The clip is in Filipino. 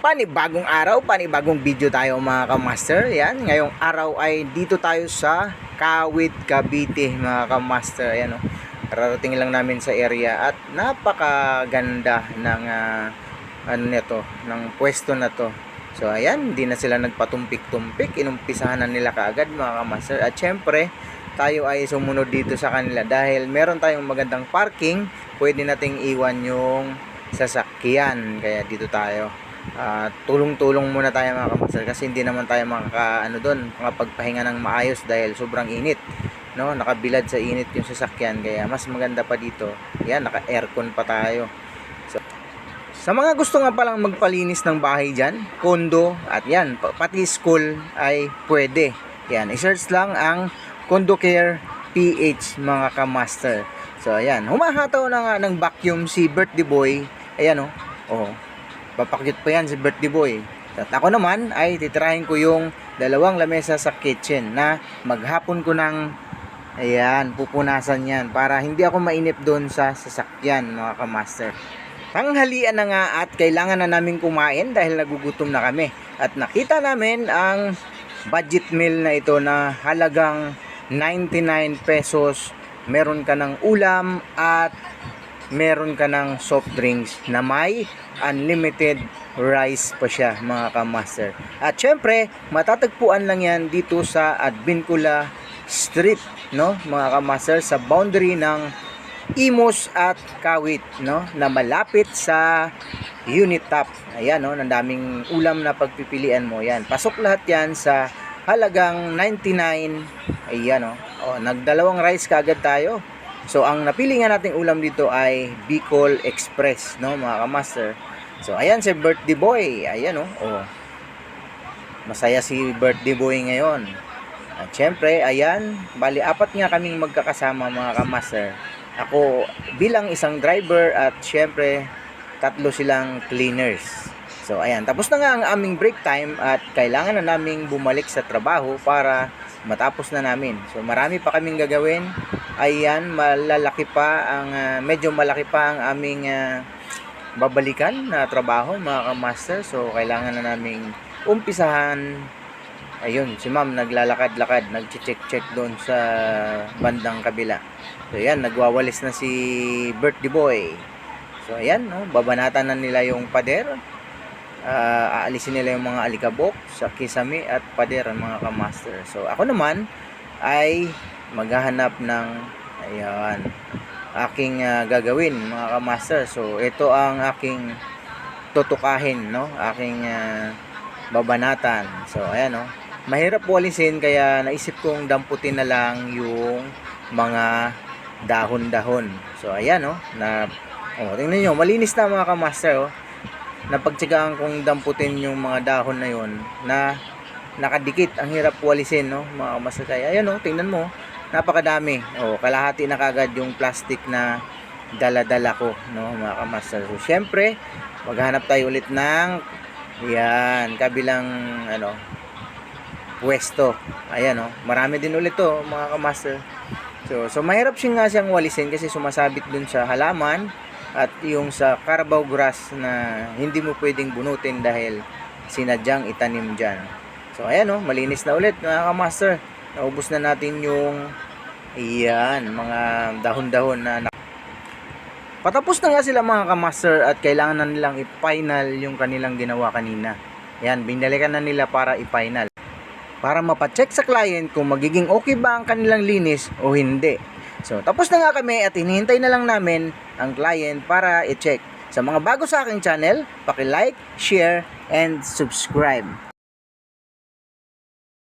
Panibagong araw, panibagong video tayo mga kamaster. Yan, ngayong araw ay dito tayo sa Kawit, Cavite mga kamaster. Ayan, oh. Rarating lang namin sa area at napakaganda ng ng pwesto na to. So ayan, hindi na sila nagpatumpik-tumpik, inumpisahan na nila kaagad mga kamaster. At syempre, tayo ay sumunod dito sa kanila dahil meron tayong magandang parking, pwede nating iwan yung sasakyan. Kaya dito tayo. Tulong-tulong muna tayo mga kamaster kasi hindi naman tayo makapagpahinga ng maayos dahil sobrang init, no? Nakabilad sa init yung sasakyan, kaya mas maganda pa dito. Yan, naka-aircon pa tayo. So, sa mga gusto nga palang magpalinis ng bahay dyan, kondo, at yan, pati school ay pwede. Yan, i-search lang ang Condo Care PH mga kamaster. So ayan, humahataw na nga ng vacuum si Birthday Boy. Ayan, oh. Papakyut pa yan si Birthday Boy. At ako naman ay titirahin ko yung dalawang lamesa sa kitchen na maghapon ko ng pupunasan yan para hindi ako mainip doon sa sasakyan mga kamaster. Tanghalian na nga at kailangan na namin kumain dahil nagugutom na kami. At nakita namin ang budget meal na ito na halagang 99 pesos. Meron ka ng ulam at meron ka ng soft drinks na may unlimited rice pa siya mga kamaster. At syempre, matatagpuan lang yan dito sa Advincula Street, no mga kamaster, sa boundary ng Imus at Kawit, no, na malapit sa Unit Top. Ayan, no, daming ulam na pagpipilian mo. Yan, pasok lahat yan sa halagang 99. Ayan, nagdalawang rice kaagad tayo. So ang napili nga nating ulam dito ay Bicol Express, no mga kamaster. So ayan si Birthday Boy. Ayan, masaya si Birthday Boy ngayon. At syempre, ayan, bali apat nga kaming magkakasama mga kamaster. Ako bilang isang driver at syempre tatlo silang cleaners. So ayan, tapos na nga ang aming break time at kailangan na naming bumalik sa trabaho para matapos na namin. So marami pa kaming gagawin. Ayan, medyo malaki pa ang aming babalikan na trabaho mga kamaster. So kailangan na naming umpisahan. Ayun, si ma'am naglalakad-lakad, nagche-check doon sa bandang kabila. So ayan, nagwawalis na si Birthday Boy. So ayan, babanatan na nila yung pader. Aalisin nila yung mga alikabok sa kisame at pader mga kamaster. So ako naman ay maghahanap ng aking gagawin mga kamaster. So ito ang aking tutukahin, aking babanatan. So ayan, mahirap walisin kaya naisip kong damputin na lang yung mga dahon-dahon. So ayan, tingnan nyo, malinis na mga kamaster. Napagtsagaan kong damputin yung mga dahon na yon na nakadikit. Ang hirap walisin, mga kamaster. Kaya ayan, tingnan mo, napakadami. Kalahati na kagad yung plastic na dala-dala ko, mga kamaster. So syempre, maghanap tayo ulit ng kabilang pwesto. Ayan, marami din ulit to mga kamaster. So mahirap siyang walisin kasi sumasabit dun sa halaman at yung sa Carabao grass na hindi mo pwedeng bunutin dahil sinadyang itanim dyan. So ayan, malinis na ulit mga kamaster. Naubos na natin yung mga dahon-dahon na patapos na nga sila mga kamaster at kailangan na nilang i-final yung kanilang ginawa kanina. Yan, binalikan na nila para i-final, para mapacheck sa client kung magiging okay ba ang kanilang linis o hindi. So tapos na nga kami at hinihintay na lang namin ang client para i-check. Sa mga bago sa aking channel, paki-like, share, and subscribe.